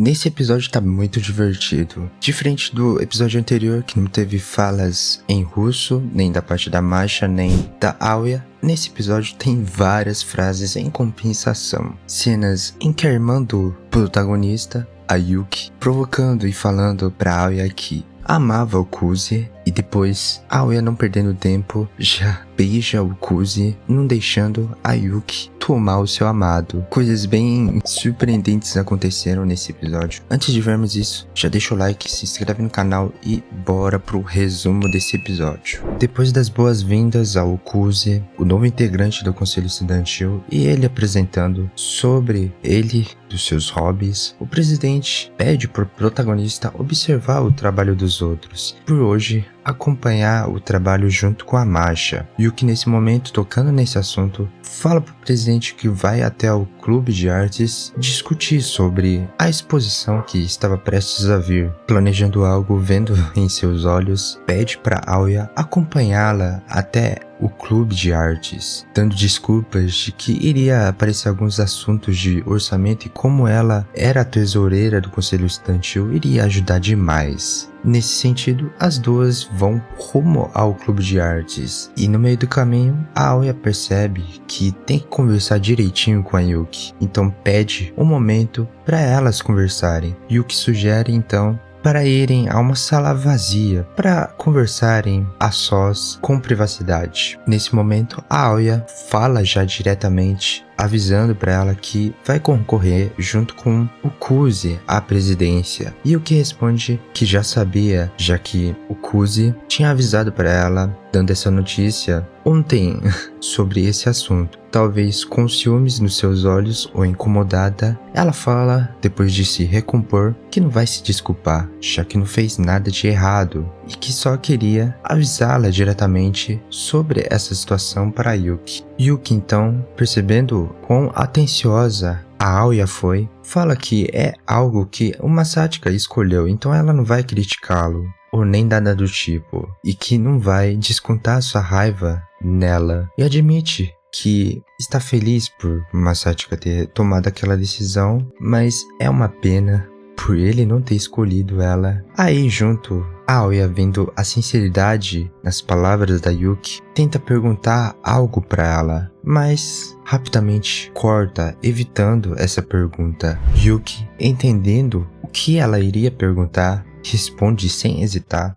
Nesse episódio tá muito divertido. Diferente do episódio anterior, que não teve falas em russo, nem da parte da Masha, nem da Aoya, nesse episódio tem várias frases em compensação. Cenas em que a irmã do protagonista, a Yuki, provocando e falando pra Aoya que amava o Kuze, e depois Aoya, não perdendo tempo, já beija o Kuze, não deixando a Yuki tomar o seu amado. Coisas bem surpreendentes aconteceram nesse episódio. Antes de vermos isso, já deixa o like, se inscreve no canal e bora pro resumo desse episódio. Depois das boas-vindas ao Kuze, o novo integrante do Conselho Estudantil, e ele apresentando sobre ele, dos seus hobbies, o presidente pede pro protagonista observar o trabalho dos outros. Por hoje, acompanhar o trabalho junto com a Masha. Yuki, nesse momento, tocando nesse assunto, fala pro presidente que vai até o clube de artes discutir sobre a exposição que estava prestes a vir. Planejando algo, vendo em seus olhos, pede para Aoya acompanhá-la até o clube de artes, dando desculpas de que iria aparecer alguns assuntos de orçamento e como ela era a tesoureira do conselho estudantil, iria ajudar demais. Nesse sentido, as duas vão rumo ao clube de artes, e no meio do caminho, a Aoya percebe que tem que conversar direitinho com a Yuki, então pede um momento para elas conversarem. Yuki sugere então para irem a uma sala vazia para conversarem a sós com privacidade. Nesse momento, a Aoya fala já diretamente, avisando para ela que vai concorrer junto com o Kuze à presidência. E o que responde que já sabia, já que o Kuze tinha avisado para ela, dando essa notícia ontem sobre esse assunto. Talvez com ciúmes nos seus olhos ou incomodada, ela fala, depois de se recompor, que não vai se desculpar, já que não fez nada de errado e que só queria avisá-la diretamente sobre essa situação para Yuki. Yuki, então, percebendo quão atenciosa a Aoya foi, fala que é algo que uma sática escolheu, então ela não vai criticá-lo ou nem nada do tipo, e que não vai descontar sua raiva nela, e admite que está feliz por Masatika ter tomado aquela decisão, mas é uma pena por ele não ter escolhido ela. Aí, junto, a Aoya, vendo a sinceridade nas palavras da Yuki, tenta perguntar algo para ela, mas rapidamente corta, evitando essa pergunta. Yuki, entendendo o que ela iria perguntar, responde sem hesitar,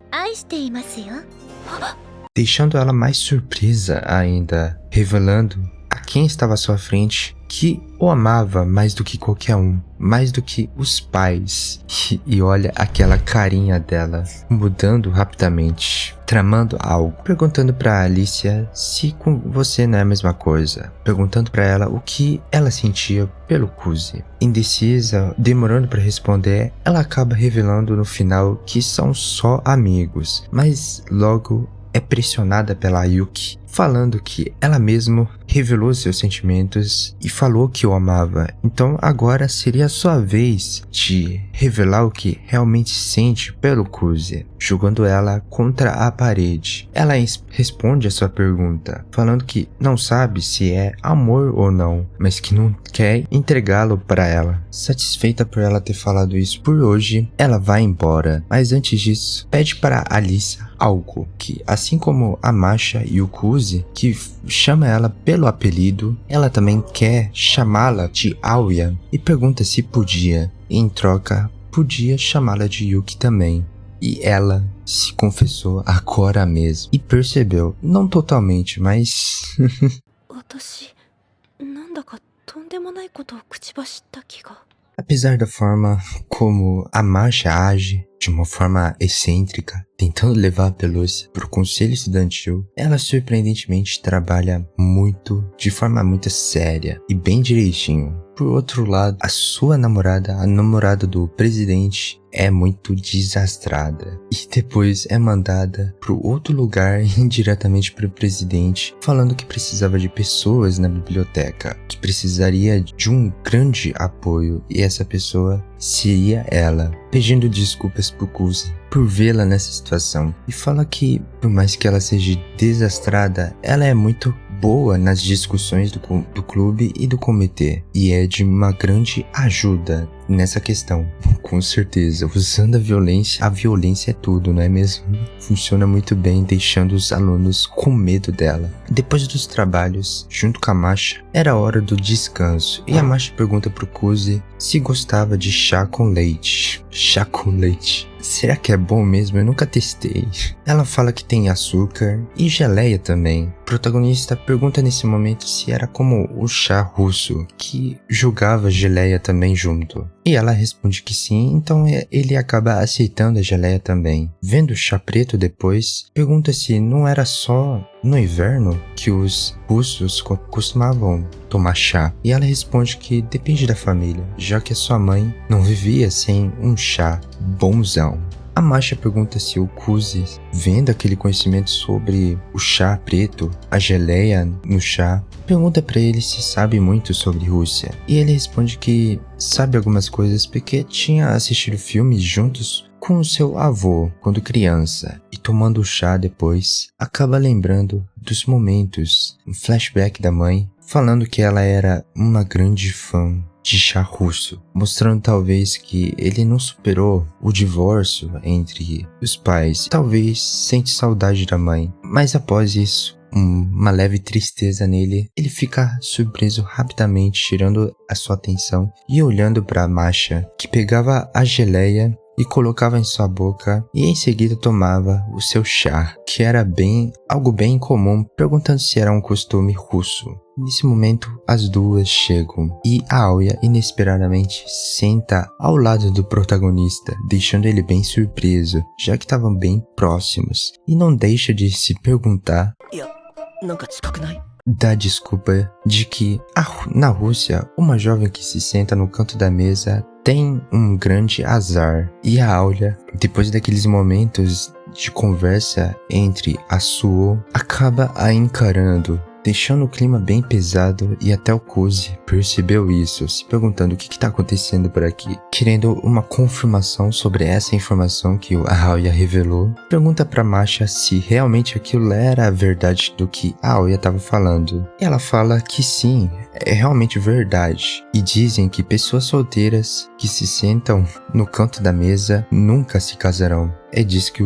deixando ela mais surpresa ainda, revelando a quem estava à sua frente que o amava mais do que qualquer um, mais do que os pais. E olha aquela carinha dela, mudando rapidamente, tramando algo, perguntando pra Alicia se com você não é a mesma coisa, perguntando pra ela o que ela sentia pelo Kuze. Indecisa, demorando pra responder, ela acaba revelando no final que são só amigos, mas logo é pressionada pela Yuki, falando que ela mesma revelou seus sentimentos e falou que o amava. Então agora seria a sua vez de revelar o que realmente sente pelo Kuze, jogando ela contra a parede. Ela responde a sua pergunta, falando que não sabe se é amor ou não, mas que não quer entregá-lo para ela. Satisfeita por ela ter falado isso por hoje, ela vai embora, mas antes disso, pede para Alice algo que, assim como a Masha e o Kuze, que chama ela pelo apelido, ela também quer chamá-la de Aoya e pergunta se podia. E em troca, podia chamá-la de Yuki também. E ela se confessou agora mesmo e percebeu, não totalmente, mas apesar da forma como a Masha age, de uma forma excêntrica, tentando levar a pelúcia pro conselho estudantil, ela surpreendentemente trabalha muito, de forma muito séria e bem direitinho. Por outro lado, a sua namorada, a namorada do presidente, é muito desastrada e depois é mandada pro outro lugar indiretamente pro presidente, falando que precisava de pessoas na biblioteca, que precisaria de um grande apoio, e essa pessoa seria ela, pedindo desculpas pro Kuze por vê-la nessa situação, e fala que, por mais que ela seja desastrada, ela é muito boa nas discussões do clube e do comitê, e é de uma grande ajuda nessa questão, com certeza. Usando a violência é tudo, não é mesmo? Funciona muito bem, deixando os alunos com medo dela. Depois dos trabalhos, junto com a Masha, era a hora do descanso, e a Masha pergunta pro Kuzi se gostava de chá com leite. Chá com leite. Será que é bom mesmo? Eu nunca testei. Ela fala que tem açúcar e geleia também. O protagonista pergunta nesse momento se era como o chá russo, que jogava geleia também junto. E ela responde que sim, então ele acaba aceitando a geleia também. Vendo o chá preto depois, pergunta se não era só no inverno que os russos costumavam tomar chá. E ela responde que depende da família, já que a sua mãe não vivia sem um chá bonzão. A Masha pergunta se o Kuzi, vendo aquele conhecimento sobre o chá preto, a geleia no chá, pergunta pra ele se sabe muito sobre Rússia. E ele responde que sabe algumas coisas porque tinha assistido filmes juntos com o seu avô quando criança. E tomando o chá depois, acaba lembrando dos momentos, um flashback da mãe, falando que ela era uma grande fã de chá russo, mostrando talvez que ele não superou o divórcio entre os pais, talvez sente saudade da mãe, mas após isso, uma leve tristeza nele, ele fica surpreso rapidamente, tirando a sua atenção e olhando para Masha, que pegava a geleia e colocava em sua boca e em seguida tomava o seu chá, que era algo bem comum, perguntando se era um costume russo. Nesse momento, as duas chegam e a Aoya inesperadamente senta ao lado do protagonista, deixando ele bem surpreso, já que estavam bem próximos, e não deixa de se perguntar da desculpa de que na Rússia, uma jovem que se senta no canto da mesa tem um grande azar. E a Aoya, depois daqueles momentos de conversa entre a Suo, acaba a encarando, deixando o clima bem pesado, e até o Kuzi percebeu isso, se perguntando o que está acontecendo por aqui. Querendo uma confirmação sobre essa informação que a Aoya revelou, pergunta pra Masha se realmente aquilo era a verdade do que a Aoya estava falando. E ela fala que sim, é realmente verdade. E dizem que pessoas solteiras que se sentam no canto da mesa nunca se casarão. É disso que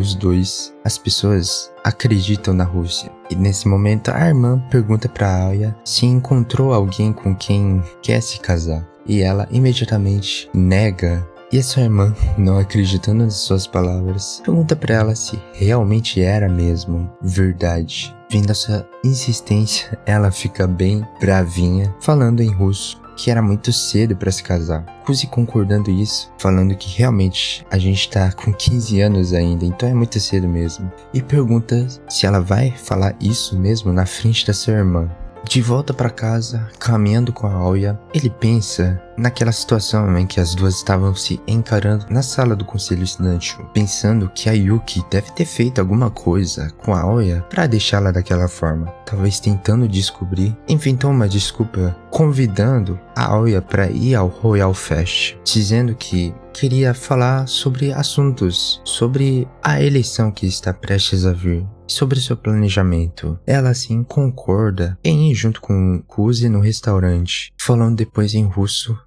as pessoas acreditam na Rússia. E nesse momento a irmã pergunta pra Aoya se encontrou alguém com quem quer se casar. E ela imediatamente nega. E a sua irmã, não acreditando nas suas palavras, pergunta pra ela se realmente era mesmo verdade. Vendo essa insistência, ela fica bem bravinha, falando em russo que era muito cedo para se casar. Kuzi concordando isso, falando que realmente a gente tá com 15 anos ainda, então é muito cedo mesmo. E pergunta se ela vai falar isso mesmo na frente da sua irmã. De volta para casa, caminhando com a Aoya, ele pensa naquela situação em que as duas estavam se encarando na sala do conselho estudantil, pensando que a Yuki deve ter feito alguma coisa com a Aoya para deixá-la daquela forma. Talvez tentando descobrir, inventou uma desculpa, convidando a Aoya para ir ao Royal Fest, dizendo que queria falar sobre assuntos, sobre a eleição que está prestes a vir, sobre seu planejamento. Ela assim concorda em ir junto com Kuzi no restaurante, falando depois em russo,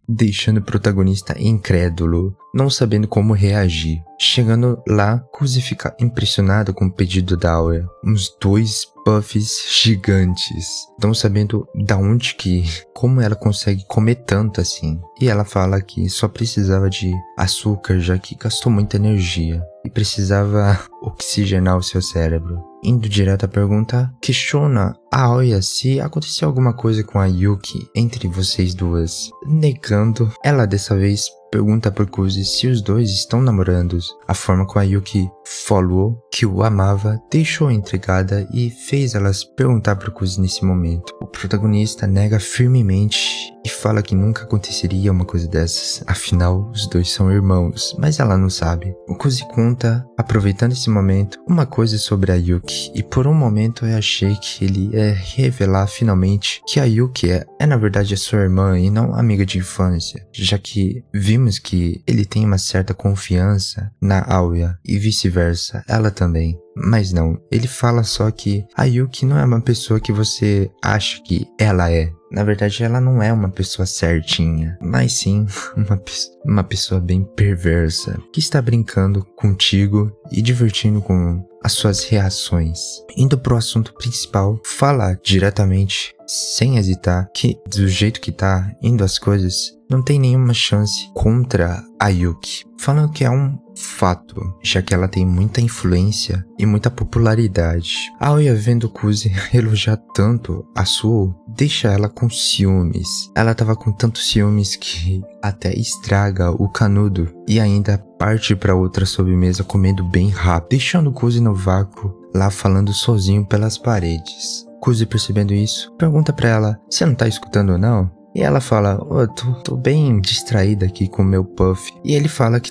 deixando o protagonista incrédulo, não sabendo como reagir. Chegando lá, Kuzi fica impressionado com o pedido da Aoya, uns 2 puffs gigantes, não sabendo como ela consegue comer tanto assim. E ela fala que só precisava de açúcar, já que gastou muita energia e precisava oxigenar o seu cérebro. Indo direto à pergunta, questiona a Aoya se aconteceu alguma coisa com a Yuki entre vocês duas. Negando, ela dessa vez pergunta por Kuzi se os dois estão namorando. A forma como a Yuki falou que o amava deixou intrigada e fez elas perguntar por Kuzi nesse momento. O protagonista nega firmemente e fala que nunca aconteceria uma coisa dessas, afinal os dois são irmãos, mas ela não sabe. O Kuzi conta, aproveitando esse momento, uma coisa sobre a Yuki, e por um momento eu achei que ele ia revelar finalmente que a Yuki é na verdade a sua irmã e não amiga de infância, já que vimos Vimos que ele tem uma certa confiança na Aoya e vice-versa, ela também. Mas não, ele fala só que a Yuki não é uma pessoa que você acha que ela é. Na verdade, ela não é uma pessoa certinha, mas sim uma pessoa bem perversa, que está brincando contigo e divertindo com as suas reações. Indo pro assunto principal, fala diretamente, sem hesitar, que do jeito que tá indo as coisas, não tem nenhuma chance contra a Yuki. Falando que é um fato, já que ela tem muita influência e muita popularidade. A Aoya, vendo Kuze elogiar tanto a Suo, deixa ela com ciúmes. Ela tava com tantos ciúmes que até estraga o canudo e ainda parte para outra sobremesa comendo bem rápido, deixando Kuze no vácuo, lá falando sozinho pelas paredes. Kuze, percebendo isso, pergunta pra ela, você não tá escutando não? E ela fala, tô bem distraída aqui com o meu puff. E ele fala que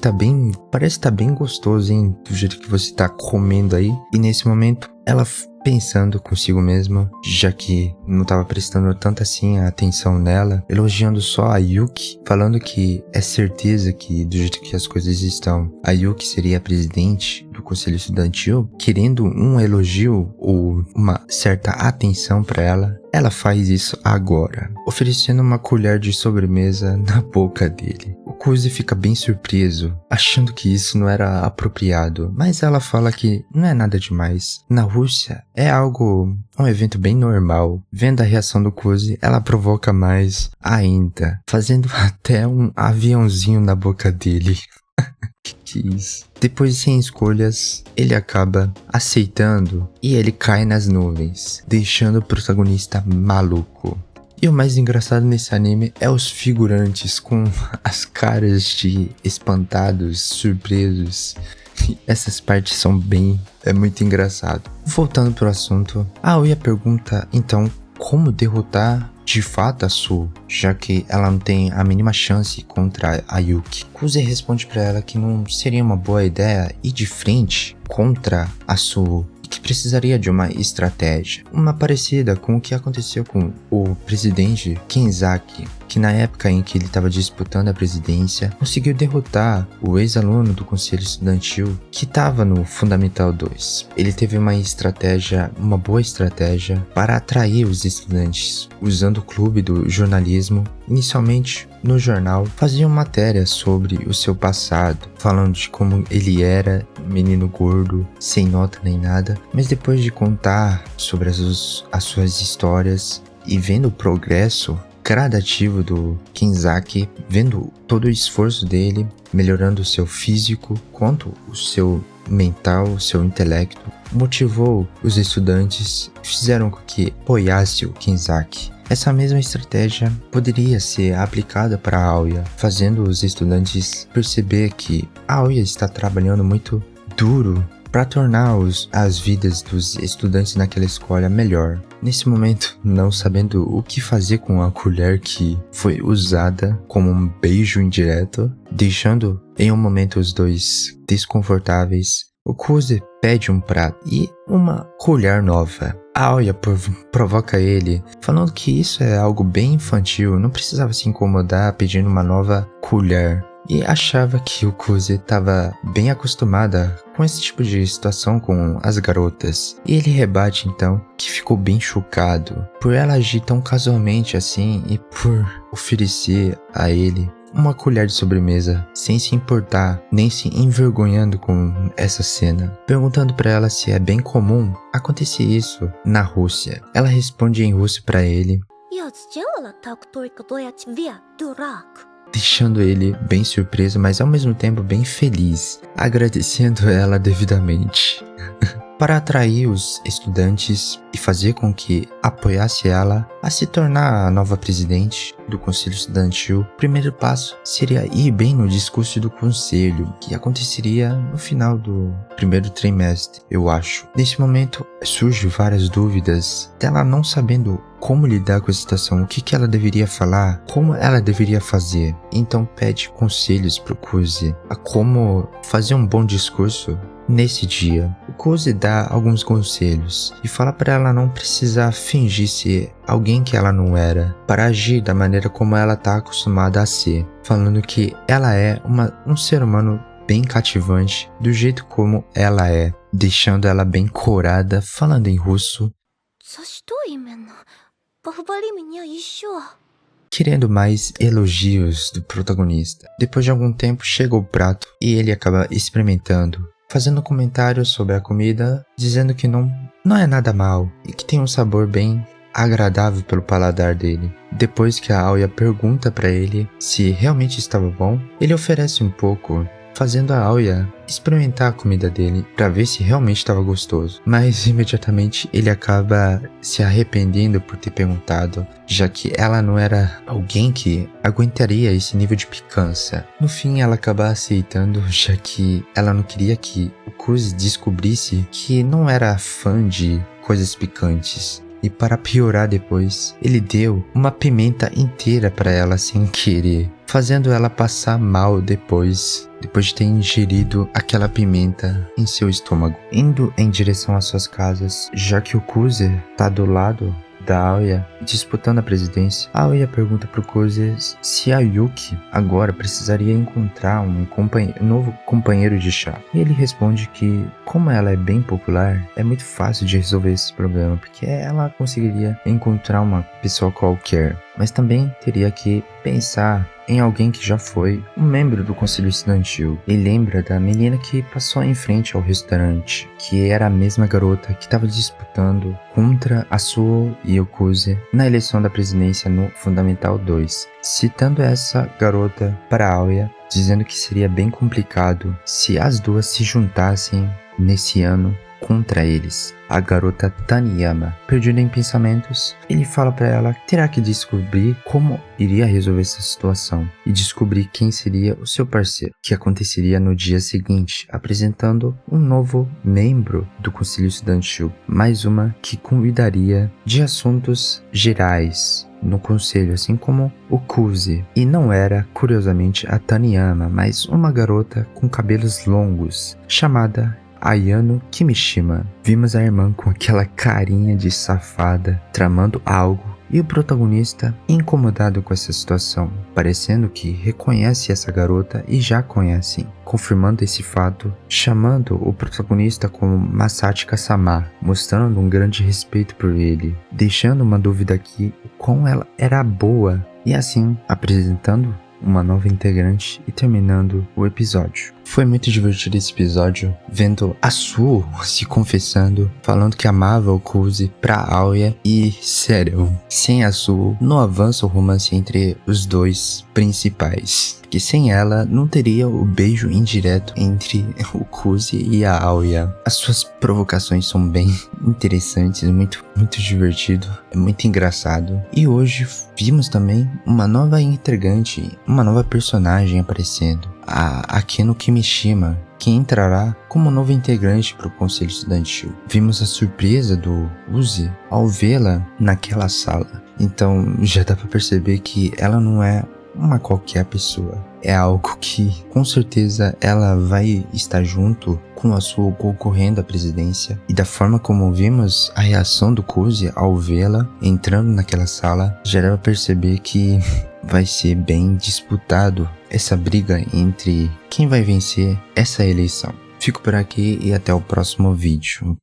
parece que tá bem gostoso, hein, do jeito que você tá comendo aí. E nesse momento, ela pensando consigo mesma, já que não tava prestando tanta assim atenção nela, elogiando só a Yuki, falando que é certeza que do jeito que as coisas estão, a Yuki seria a presidente do conselho estudantil, querendo um elogio ou uma certa atenção pra ela. Ela faz isso agora, oferecendo uma colher de sobremesa na boca dele. O Kuze fica bem surpreso, achando que isso não era apropriado, mas ela fala que não é nada demais. Na Rússia é um evento bem normal. Vendo a reação do Kuze, ela provoca mais ainda, fazendo até um aviãozinho na boca dele. Que isso? Depois de sem escolhas, ele acaba aceitando e ele cai nas nuvens, deixando o protagonista maluco. E o mais engraçado nesse anime é os figurantes com as caras de espantados, surpresos. Essas partes são é muito engraçado. Voltando pro assunto, a Aoya pergunta então como derrotar de fato a Suo, já que ela não tem a mínima chance contra a Yuki. Kuze responde pra ela que não seria uma boa ideia ir de frente contra a Suo, que precisaria de uma estratégia, uma parecida com o que aconteceu com o presidente Kinzaki, que na época em que ele estava disputando a presidência, conseguiu derrotar o ex-aluno do conselho estudantil que estava no Fundamental 2. Ele teve uma boa estratégia para atrair os estudantes, usando o clube do jornalismo. Inicialmente, no jornal, faziam matéria sobre o seu passado, falando de como ele era menino gordo, sem nota nem nada, mas depois de contar sobre as suas histórias e vendo o progresso gradativo do Kinzaki, vendo todo o esforço dele, melhorando o seu físico, quanto o seu mental, o seu intelecto, motivou os estudantes e fizeram com que apoiasse o Kinzaki. Essa mesma estratégia poderia ser aplicada para a Aoya, fazendo os estudantes perceber que a Aoya está trabalhando muito duro para tornar as vidas dos estudantes naquela escola melhor. Nesse momento, não sabendo o que fazer com a colher que foi usada como um beijo indireto, deixando em um momento os dois desconfortáveis, o Kuze pede um prato e uma colher nova. A Aoya provoca ele, falando que isso é algo bem infantil, não precisava se incomodar pedindo uma nova colher. E achava que o Kuze estava bem acostumada com esse tipo de situação com as garotas. E ele rebate então que ficou bem chocado por ela agir tão casualmente assim e por oferecer a ele uma colher de sobremesa sem se importar nem se envergonhando com essa cena. Perguntando para ela se é bem comum acontecer isso na Rússia. Ela responde em russo para ele, deixando ele bem surpreso, mas ao mesmo tempo bem feliz, agradecendo ela devidamente. Para atrair os estudantes e fazer com que apoiasse ela a se tornar a nova presidente do conselho estudantil, o primeiro passo seria ir bem no discurso do conselho, que aconteceria no final do primeiro trimestre, eu acho. Nesse momento, surgem várias dúvidas dela não sabendo como lidar com a situação, o que ela deveria falar, como ela deveria fazer. Então pede conselhos pro Kuzi a como fazer um bom discurso nesse dia. O Kuzi dá alguns conselhos e fala para ela não precisar fingir ser alguém que ela não era, para agir da maneira como ela tá acostumada a ser, falando que ela é um ser humano bem cativante do jeito como ela é, deixando ela bem corada, falando em russo, querendo mais elogios do protagonista. Depois de algum tempo chega o prato e ele acaba experimentando, fazendo comentários sobre a comida, dizendo que não é nada mal e que tem um sabor bem agradável pelo paladar dele. Depois que a Aoya pergunta para ele se realmente estava bom, ele oferece um pouco, fazendo a Aoya experimentar a comida dele para ver se realmente estava gostoso. Mas imediatamente ele acaba se arrependendo por ter perguntado, já que ela não era alguém que aguentaria esse nível de picância. No fim ela acaba aceitando, já que ela não queria que o Kuzi descobrisse que não era fã de coisas picantes. E para piorar depois, ele deu uma pimenta inteira para ela sem querer, fazendo ela passar mal depois de ter ingerido aquela pimenta em seu estômago. Indo em direção às suas casas, já que o Kuzi tá do lado da Aoya disputando a presidência, a Aoya pergunta pro Kuzi se a Yuki agora precisaria encontrar um novo companheiro de chá. E ele responde que, como ela é bem popular, é muito fácil de resolver esse problema, porque ela conseguiria encontrar uma pessoa qualquer, mas também teria que pensar em alguém que já foi um membro do conselho estudantil. E lembra da menina que passou em frente ao restaurante, que era a mesma garota que estava disputando contra a Suo e o Kuzi na eleição da presidência no Fundamental 2, citando essa garota para Aoya, dizendo que seria bem complicado se as duas se juntassem nesse ano contra eles. A garota Taniyama, perdida em pensamentos, ele fala para ela que terá que descobrir como iria resolver essa situação e descobrir quem seria o seu parceiro, que aconteceria no dia seguinte, apresentando um novo membro do conselho estudantil, mais uma que convidaria de assuntos gerais no conselho, assim como o Kuzi. E não era, curiosamente, a Taniyama, mas uma garota com cabelos longos, chamada Ayano Kimishima. Vimos a irmã com aquela carinha de safada, tramando algo, e o protagonista incomodado com essa situação, parecendo que reconhece essa garota e já conhece, confirmando esse fato, chamando o protagonista como Masachi-sama, mostrando um grande respeito por ele, deixando uma dúvida aqui o quão ela era boa, e assim apresentando uma nova integrante e terminando o episódio. Foi muito divertido esse episódio, vendo a Suo se confessando, falando que amava o Kuzi pra Aoya e, sério, sem a Suo não avança o romance entre os dois principais, que sem ela não teria o beijo indireto entre o Kuzi e a Aoya. As suas provocações são bem interessantes, muito divertido, é muito engraçado. E hoje vimos também uma nova integrante, uma nova personagem aparecendo, a Akeno Kimishima, que entrará como novo integrante para o conselho estudantil. Vimos a surpresa do Uzi ao vê-la naquela sala, então já dá para perceber que ela não é uma qualquer pessoa. É algo que, com certeza, ela vai estar junto com a sua concorrendo à presidência. E da forma como vimos a reação do Kuzi ao vê-la entrando naquela sala, já dá pra perceber que vai ser bem disputado essa briga entre quem vai vencer essa eleição. Fico por aqui e até o próximo vídeo.